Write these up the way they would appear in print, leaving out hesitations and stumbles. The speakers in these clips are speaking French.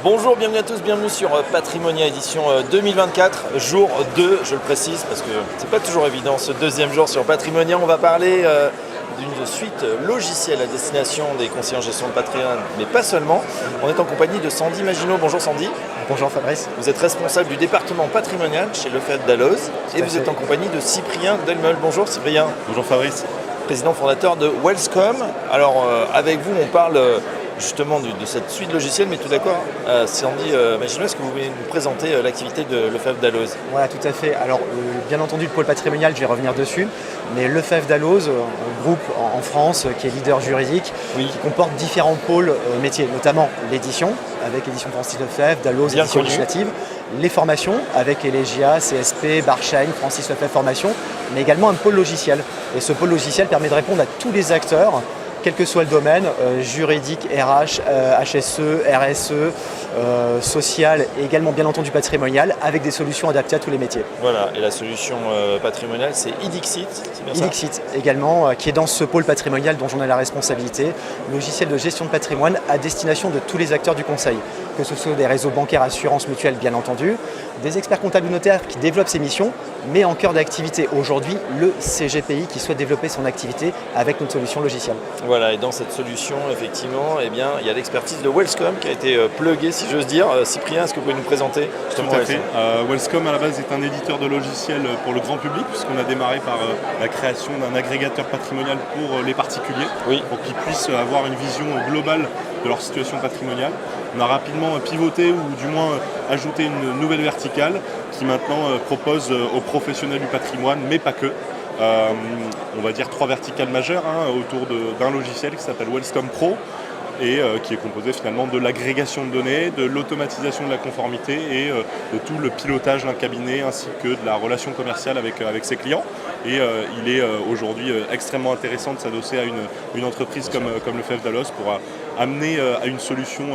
Bonjour, bienvenue à tous, bienvenue sur Patrimonia édition 2024, jour 2, je le précise parce que c'est pas toujours évident ce deuxième jour sur Patrimonia. On va parler d'une suite logicielle à destination des conseillers en gestion de patrimoine, mais pas seulement. On est en compagnie de Sandy Maginot. Bonjour Sandy. Bonjour Fabrice. Vous êtes responsable du département patrimonial chez Lefebvre Dalloz et vous êtes en compagnie de Cyprien Delmeul. Bonjour Cyprien. Bonjour Fabrice. Président fondateur de Wellscom. Alors avec vous on parle justement de cette suite logicielle, mais tout d'accord, Sandy Maginot, est-ce que vous pouvez nous présenter l'activité de Lefebvre Dalloz? Voilà, tout à fait. Alors, bien entendu, le pôle patrimonial, je vais revenir dessus, mais Lefebvre Dalloz, un groupe en France qui est leader juridique, qui comporte différents pôles métiers, notamment l'édition, avec l'édition Francis Lefebvre, Dalloz, édition législative, les formations, avec Elegia, CSP, Barshine, Francis Lefebvre Formation, mais également un pôle logiciel. Et ce pôle logiciel permet de répondre à tous les acteurs, quel que soit le domaine, juridique, RH, HSE, RSE, social et également bien entendu patrimonial, avec des solutions adaptées à tous les métiers. Voilà, et la solution patrimoniale, c'est Idixit, c'est bien ça? Idixit également, qui est dans ce pôle patrimonial dont j'en ai la responsabilité, logiciel de gestion de patrimoine à destination de tous les acteurs du conseil, que ce soit des réseaux bancaires, assurances, mutuelles bien entendu, des experts comptables ou notaires qui développent ces missions, mais en cœur d'activité aujourd'hui, le CGPI qui souhaite développer son activité avec notre solution logicielle. Voilà, et dans cette solution, effectivement, eh bien, il y a l'expertise de Wellscom qui a été pluguée, si j'ose dire. Cyprien, est-ce que vous pouvez nous présenter justement Tout à fait. Wellscom, à la base, est un éditeur de logiciels pour le grand public, puisqu'on a démarré par la création d'un agrégateur patrimonial pour les particuliers, pour qu'ils puissent avoir une vision globale de leur situation patrimoniale. On a rapidement pivoté, ou du moins ajouté une nouvelle verticale, qui maintenant propose aux professionnels du patrimoine, mais pas que, on va dire 3 verticales majeures autour d'un logiciel qui s'appelle Wellscom Pro et qui est composé finalement de l'agrégation de données, de l'automatisation de la conformité et de tout le pilotage d'un cabinet ainsi que de la relation commerciale avec ses clients. Et il est aujourd'hui extrêmement intéressant de s'adosser à une entreprise comme Lefebvre Dalloz pour amener à une solution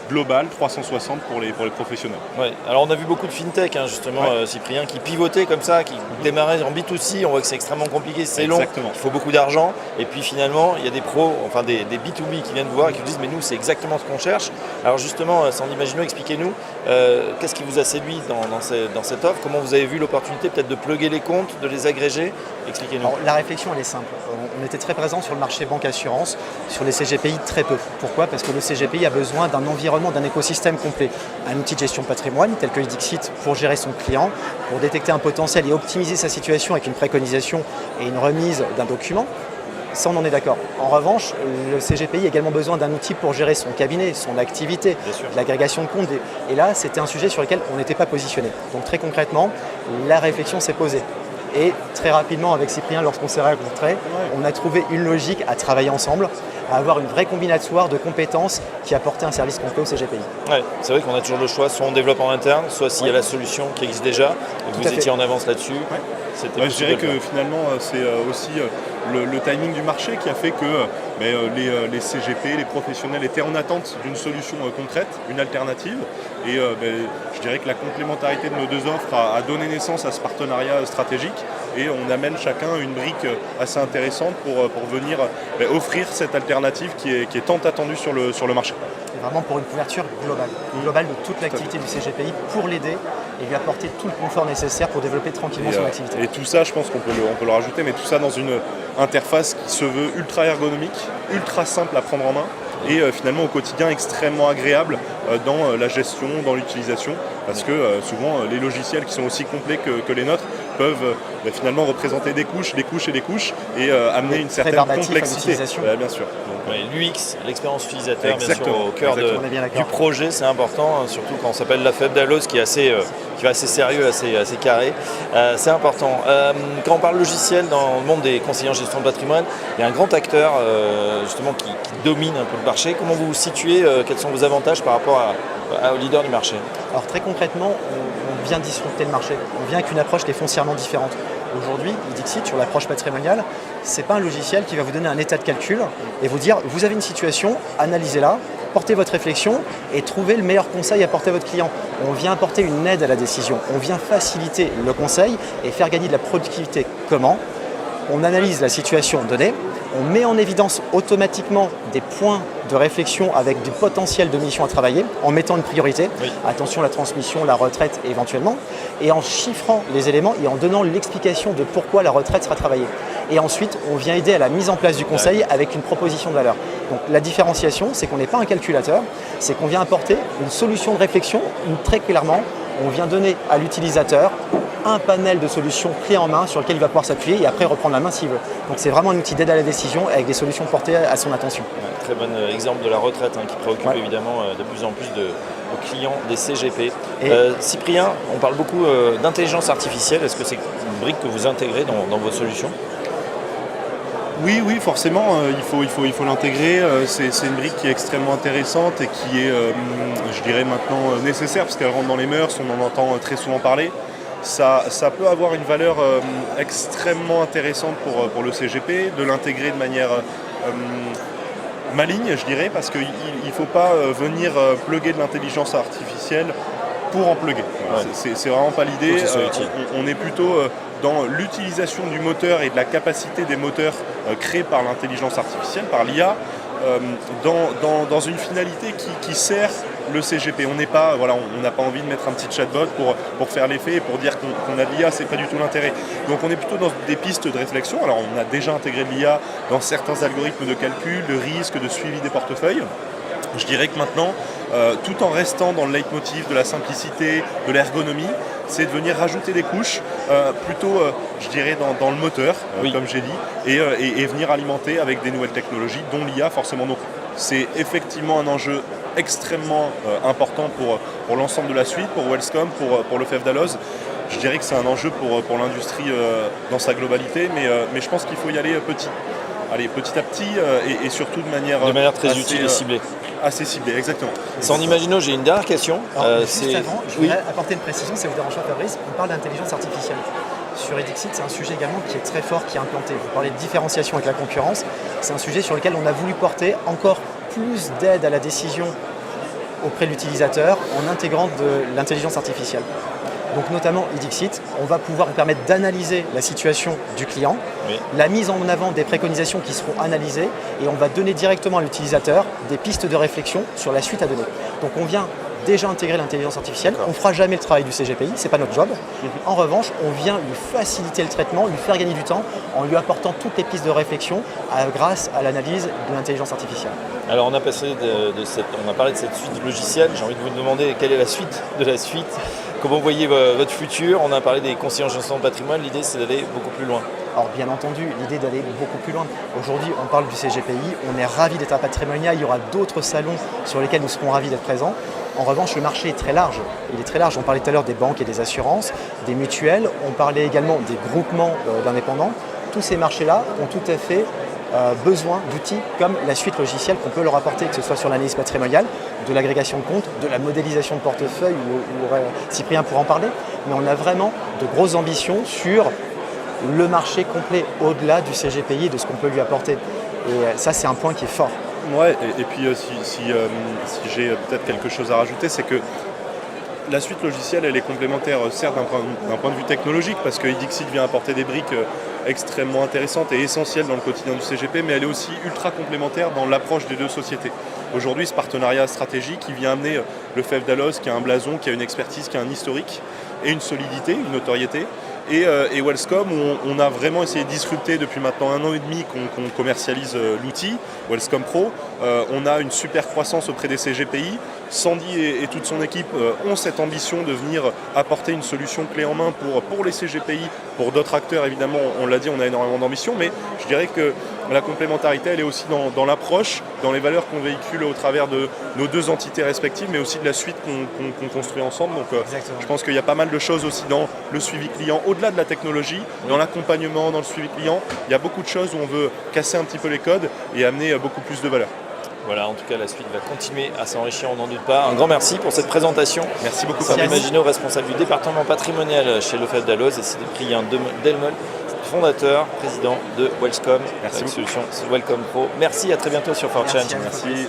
globale 360 pour les professionnels. Ouais. Alors on a vu beaucoup de fintech justement, Cyprien, qui pivotaient comme ça, qui démarraient en B2C. On voit que c'est extrêmement compliqué, c'est long, il faut beaucoup d'argent. Et puis finalement, il y a des pros, enfin des B2B qui viennent voir et qui vous disent mais nous c'est exactement ce qu'on cherche. Alors justement, Sandy Maginot, expliquez-nous qu'est-ce qui vous a séduit dans cette offre? Comment vous avez vu l'opportunité peut-être de plugger les comptes, de les agréger? Expliquez-nous. La réflexion elle est simple. On était très présent sur le marché banque assurance, sur les CGPI très peu. Pourquoi? Parce que le CGPI a besoin d'un environnement, d'un écosystème complet. Un outil de gestion de patrimoine tel que Idixit pour gérer son client, pour détecter un potentiel et optimiser sa situation avec une préconisation et une remise d'un document. Ça, on en est d'accord. En revanche, le CGPI a également besoin d'un outil pour gérer son cabinet, son activité, l'agrégation de comptes. Et là, c'était un sujet sur lequel on n'était pas positionné. Donc très concrètement, la réflexion s'est posée. Et très rapidement, avec Cyprien, lorsqu'on s'est rencontrés, on a trouvé une logique à travailler ensemble, à avoir une vraie combinatoire de compétences qui apportait un service complet au CGPI. Ouais, c'est vrai qu'on a toujours le choix, soit on développe en interne, soit s'il y a la solution qui existe déjà, et vous étiez en avance là-dessus. Je dirais que finalement, c'est aussi le timing du marché qui a fait que les CGP, les professionnels étaient en attente d'une solution concrète, une alternative. Et je dirais que la complémentarité de nos deux offres a donné naissance à ce partenariat stratégique. Et on amène chacun une brique assez intéressante pour venir offrir cette alternative qui est tant attendue sur le marché. Et vraiment pour une couverture globale de toute l'activité du CGPI pour l'aider et lui apporter tout le confort nécessaire pour développer tranquillement son activité. Et tout ça, je pense qu'on peut le rajouter, mais tout ça dans une interface qui se veut ultra ergonomique, ultra simple à prendre en main et finalement au quotidien extrêmement agréable dans la gestion, dans l'utilisation, parce que souvent les logiciels qui sont aussi complets que les nôtres peuvent finalement représenter des couches et amener une certaine complexité. Bien sûr. L'UX, l'expérience utilisateur, bien sûr, au cœur du projet, c'est important, surtout quand on s'appelle Lefebvre Dalloz, qui est assez sérieux, assez carré. C'est important. Quand on parle logiciel dans le monde des conseillers en gestion de patrimoine, il y a un grand acteur justement qui domine un peu le marché. Comment vous vous situez? Quels sont vos avantages par rapport au leader du marché? Alors très concrètement, on vient disrupter le marché. On vient avec une approche qui est foncièrement différente. Aujourd'hui, Idixit, sur l'approche patrimoniale, ce n'est pas un logiciel qui va vous donner un état de calcul et vous dire vous avez une situation, analysez-la, portez votre réflexion et trouvez le meilleur conseil à apporter à votre client. On vient apporter une aide à la décision, on vient faciliter le conseil et faire gagner de la productivité. Comment? On analyse la situation donnée, on met en évidence automatiquement des points de réflexion avec du potentiel de mission à travailler, en mettant une priorité, attention la transmission, la retraite éventuellement, et en chiffrant les éléments et en donnant l'explication de pourquoi la retraite sera travaillée. Et ensuite, on vient aider à la mise en place du conseil avec une proposition de valeur. Donc la différenciation, c'est qu'on n'est pas un calculateur, c'est qu'on vient apporter une solution de réflexion où très clairement, on vient donner à l'utilisateur un panel de solutions clés en main sur lequel il va pouvoir s'appuyer et après reprendre la main s'il veut. Donc c'est vraiment un outil d'aide à la décision avec des solutions portées à son attention. Très bon exemple de la retraite qui préoccupe évidemment de plus en plus de clients des CGP. Cyprien, on parle beaucoup d'intelligence artificielle. Est-ce que c'est une brique que vous intégrez dans vos solutions ? Oui, forcément, il faut l'intégrer. C'est une brique qui est extrêmement intéressante et qui est, je dirais maintenant, nécessaire parce qu'elle rentre dans les mœurs, on en entend très souvent parler. Ça peut avoir une valeur extrêmement intéressante pour le CGP, de l'intégrer de manière maligne, je dirais, parce qu'il ne faut pas venir plugger de l'intelligence artificielle pour en plugger. C'est vraiment pas l'idée. On est plutôt dans l'utilisation du moteur et de la capacité des moteurs créés par l'intelligence artificielle, par l'IA, dans une finalité qui sert le CGP. On n'a pas envie de mettre un petit chatbot pour faire l'effet et pour dire qu'on a de l'IA, c'est pas du tout l'intérêt. Donc on est plutôt dans des pistes de réflexion. Alors on a déjà intégré de l'IA dans certains algorithmes de calcul, de risque, de suivi des portefeuilles. Je dirais que maintenant, tout en restant dans le leitmotiv de la simplicité, de l'ergonomie, c'est de venir rajouter des couches, plutôt, je dirais, dans le moteur, comme j'ai dit, et venir alimenter avec des nouvelles technologies, dont l'IA forcément. Donc c'est effectivement un enjeu extrêmement important pour l'ensemble de la suite, pour Wellscom, pour le FEV Dalloz. Je dirais que c'est un enjeu pour l'industrie dans sa globalité, mais je pense qu'il faut y aller petit à petit et surtout de manière très utile et ciblée. Assez ciblée, exactement. Sans Imagino, j'ai une dernière question. Juste avant, je voudrais apporter une précision, si ça vous dérange pas Fabrice, on parle d'intelligence artificielle. Sur Edixit, c'est un sujet également qui est très fort, qui est implanté. Vous parlez de différenciation avec la concurrence, c'est un sujet sur lequel on a voulu porter encore plus d'aide à la décision auprès de l'utilisateur en intégrant de l'intelligence artificielle. Donc notamment Edixit, on va pouvoir permettre d'analyser la situation du client, la mise en avant des préconisations qui seront analysées et on va donner directement à l'utilisateur des pistes de réflexion sur la suite à donner. Donc on vient déjà intégrer l'intelligence artificielle, on ne fera jamais le travail du CGPI, ce n'est pas notre job. En revanche, on vient lui faciliter le traitement, lui faire gagner du temps en lui apportant toutes les pistes de réflexion grâce à l'analyse de l'intelligence artificielle. Alors on a parlé de cette suite logicielle, j'ai envie de vous demander quelle est la suite de la suite. Comment vous voyez votre futur? On a parlé des conseillers en gestion de patrimoine, l'idée c'est d'aller beaucoup plus loin. Alors bien entendu, l'idée d'aller beaucoup plus loin. Aujourd'hui, on parle du CGPI, on est ravis d'être à Patrimonia, il y aura d'autres salons sur lesquels nous serons ravis d'être présents. En revanche, le marché est très large. Il est très large. On parlait tout à l'heure des banques et des assurances, des mutuelles, on parlait également des groupements d'indépendants. Tous ces marchés-là ont tout à fait besoin d'outils comme la suite logicielle qu'on peut leur apporter, que ce soit sur l'analyse patrimoniale, de l'agrégation de comptes, de la modélisation de portefeuille, où Cyprien pourra en parler. Mais on a vraiment de grosses ambitions sur le marché complet au-delà du CGPI et de ce qu'on peut lui apporter. Et ça, c'est un point qui est fort. Ouais, et puis si j'ai peut-être quelque chose à rajouter, c'est que la suite logicielle, elle est complémentaire, certes d'un point de vue technologique, parce que Edixit vient apporter des briques extrêmement intéressantes et essentielles dans le quotidien du CGP, mais elle est aussi ultra complémentaire dans l'approche des deux sociétés. Aujourd'hui, ce partenariat stratégique, il vient amener le FEV Dalloz, qui a un blason, qui a une expertise, qui a un historique et une solidité, une notoriété, et Wellscom, où on a vraiment essayé de disrupter depuis maintenant 1 an et demi qu'on commercialise l'outil, Wellscom Pro. On a une super croissance auprès des CGPI. Sandy et toute son équipe ont cette ambition de venir apporter une solution clé en main pour les CGPI, pour d'autres acteurs évidemment, on l'a dit, on a énormément d'ambition, mais je dirais que la complémentarité, elle est aussi dans l'approche, dans les valeurs qu'on véhicule au travers de nos deux entités respectives, mais aussi de la suite qu'on construit ensemble. Donc je pense qu'il y a pas mal de choses aussi dans le suivi client, au-delà de la technologie, dans l'accompagnement, dans le suivi client. Il y a beaucoup de choses où on veut casser un petit peu les codes et amener beaucoup plus de valeur. Voilà, en tout cas, la suite va continuer à s'enrichir, on n'en doute pas. Un grand merci pour cette présentation. Merci beaucoup. Sam Imagino, responsable du département patrimonial chez le FEV Dalloz, et Cyprien Delmolle, fondateur, président de Wellscom, Merci avec solution Wellcom Pro. Merci, à très bientôt sur 4Change. Merci.